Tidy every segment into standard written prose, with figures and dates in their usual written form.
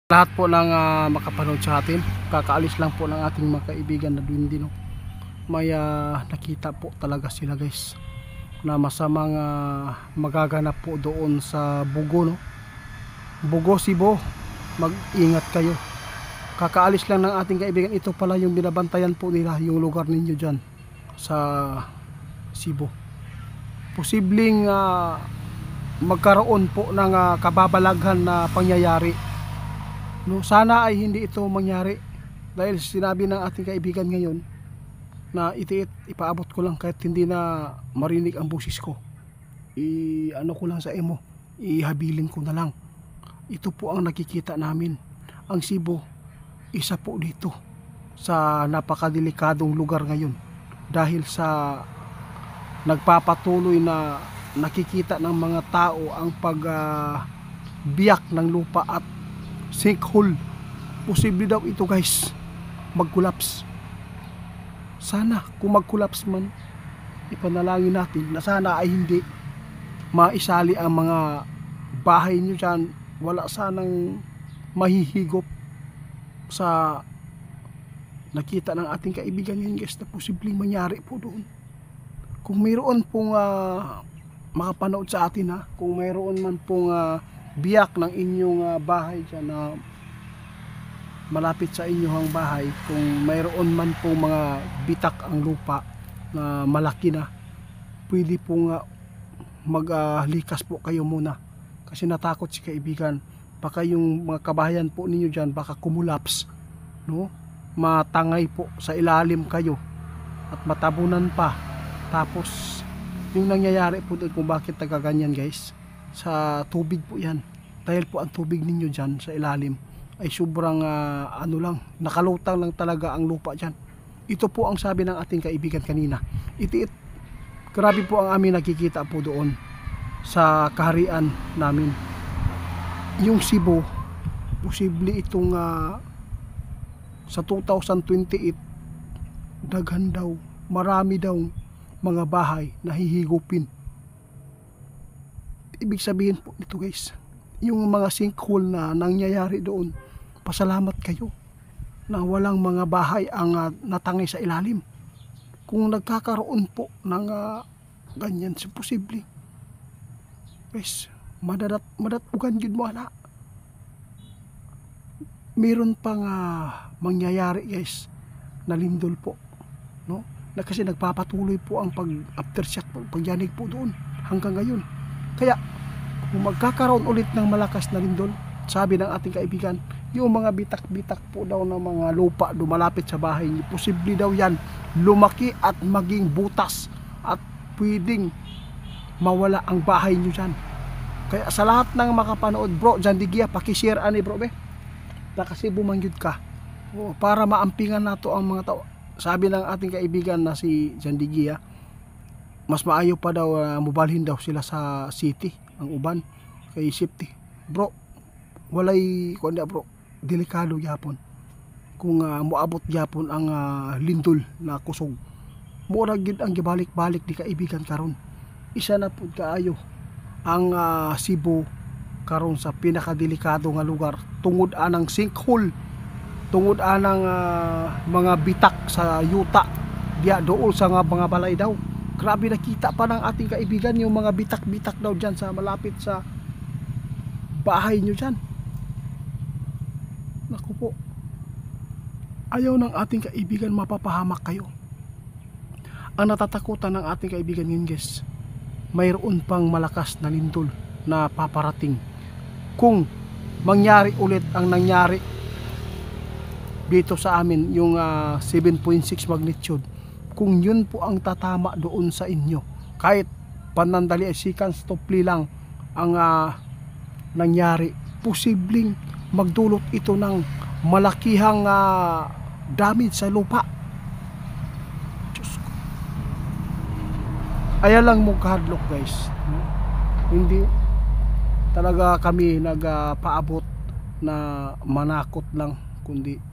Lahat po ng makapanood sa atin, kakaalis lang po ng ating mga kaibigan na duwindi, no? May nakita po talaga sila guys na masamang magaganap po doon sa Bugo, no? Bugo, Cebu, mag-ingat kayo. Kakaalis lang ng ating kaibigan. Ito pala yung binabantayan po nila, yung lugar ninyo dyan sa Cebu. Posibleng magkaroon po ng kababalaghan na pangyayari, no? Sana ay hindi ito mangyari, dahil sinabi ng ating kaibigan ngayon na ipaabot ko lang kahit hindi na marinig ang boses ko. Ano ko lang sa imo, ihabilin ko na lang. Ito po ang nakikita namin. Ang Cebu, isa po dito sa napakadelikadong lugar ngayon, dahil sa nagpapatuloy na nakikita ng mga tao ang pagbiyak ng lupa at sinkhole. Posible daw ito guys mag-collapse. Sana kung mag-collapse man, ipanalangin natin na sana ay hindi maisali ang mga bahay nyo dyan. Wala sanang mahihigop sa nakita ng ating kaibigan yun guys, na posibleng mangyari po doon. Kung mayroon pong makapanood sa atin, kung mayroon man pong biyak ng inyong bahay dyan na malapit sa inyong bahay, kung mayroon man pong mga bitak ang lupa na malaki na, pwede pong maglikas po kayo muna, kasi natakot si kaibigan. Baka yung mga kabahayan po ninyo dyan baka kumulaps, no? Matangay po sa ilalim kayo at matabunan pa. Tapos yung nangyayari po doon, kung bakit nagaganyan guys, sa tubig po yan. Dahil po ang tubig ninyo dyan sa ilalim ay sobrang ano lang, nakalutang lang talaga ang lupa dyan. Ito po ang sabi ng ating kaibigan kanina. Grabe po ang amin nakikita po doon sa kaharian namin. Yung Cebu, posible itong sa 2028, daghan daw, marami daw mga bahay na hihigupin. Ibig sabihin po nito guys, yung mga sinkhole na nangyayari doon, pasalamat kayo na walang mga bahay ang natangay sa ilalim. Kung nagkakaroon po ng ganyan, si posible guys, madatugan yun mo na. Meron pang mangyayari guys na lindol po, no? Na kasi nagpapatuloy po ang aftershock, pagyanig po doon hanggang ngayon. Kaya kung magkakaroon ulit ng malakas na lindol, sabi ng ating kaibigan, yung mga bitak-bitak po daw ng mga lupa dumalapit sa bahay niyo, posible daw yan lumaki at maging butas at pwedeng mawala ang bahay niyo dyan. Kaya sa lahat ng makapanood, bro, dyan di giya, pakishare ani bro be, na kasi bumanggit ka, para maampingan nato ang mga tao. Sabi ng ating kaibigan na si Jandigia, mas maayo pa daw mubalhin daw sila sa city ang uban kay safety. Bro, walay kundi bro, delikado yapon kung moabot yapon ang lindol na kusog. Mura gid ang gibalik-balik di kaibigan karon. Isa na pud kaayo ang Cebu karon sa pinakadelikado nga lugar, tungod anang sinkhole, tungod anang mga bitak sa yuta diya dool sa mga balay daw. Grabe, nakita pa ng ating kaibigan yung mga bitak-bitak daw dyan sa malapit sa bahay nyo dyan. Naku po, ayaw ng ating kaibigan mapapahamak kayo. Ang natatakutan ng ating kaibigan yun guys, mayroon pang malakas na lindol na paparating. Kung mangyari ulit ang nangyari dito sa amin, yung 7.6 magnitude, kung yun po ang tatama doon sa inyo, kahit panandali seconds to play lang ang nangyari, posibleng magdulot ito ng malakihang damage sa lupa. Diyos ko. Ayaw lang mo kahadlok guys, hindi talaga kami nagpaabot na manakot lang, kundi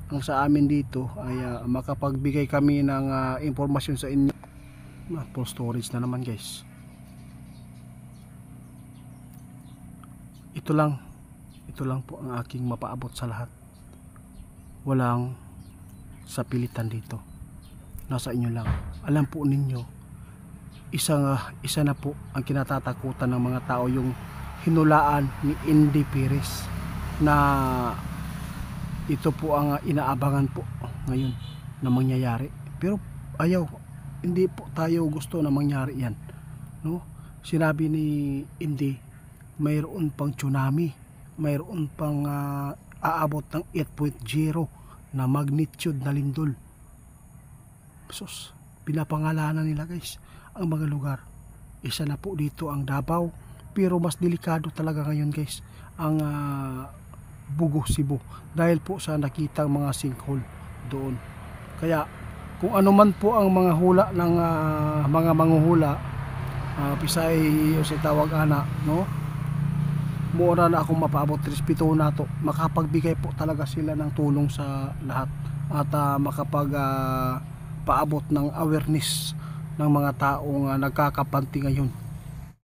ang sa amin dito ay makapagbigay kami ng impormasyon sa inyo. Full storage na naman guys. Ito lang ito lang po ang aking mapaabot sa lahat. Walang sa pilitan dito, nasa inyo lang. Alam po ninyo, isa na po ang kinatatakutan ng mga tao, yung hinulaan ni Indy Perez na ito po ang inaabangan po ngayon na mangyayari. Pero hindi po tayo gusto na mangyari yan, no? Sinabi ni Indy, mayroon pang tsunami, mayroon pang aabot ng 8.0 na magnitude na lindol. Sus, pinapangalanan nila guys ang mga lugar. Isa na po dito ang Davao, pero mas delikado talaga ngayon guys ang Bugo, Cebu, dahil po sa nakitang mga sinkhole doon. Kaya kung ano man po ang mga hula ng mga manghuhula, Pisay o si tawag ana, no? Mura na akong mapaabot, respeto na to, makapagbigay po talaga sila ng tulong sa lahat at paabot ng awareness ng mga taong nagkakapanti ngayon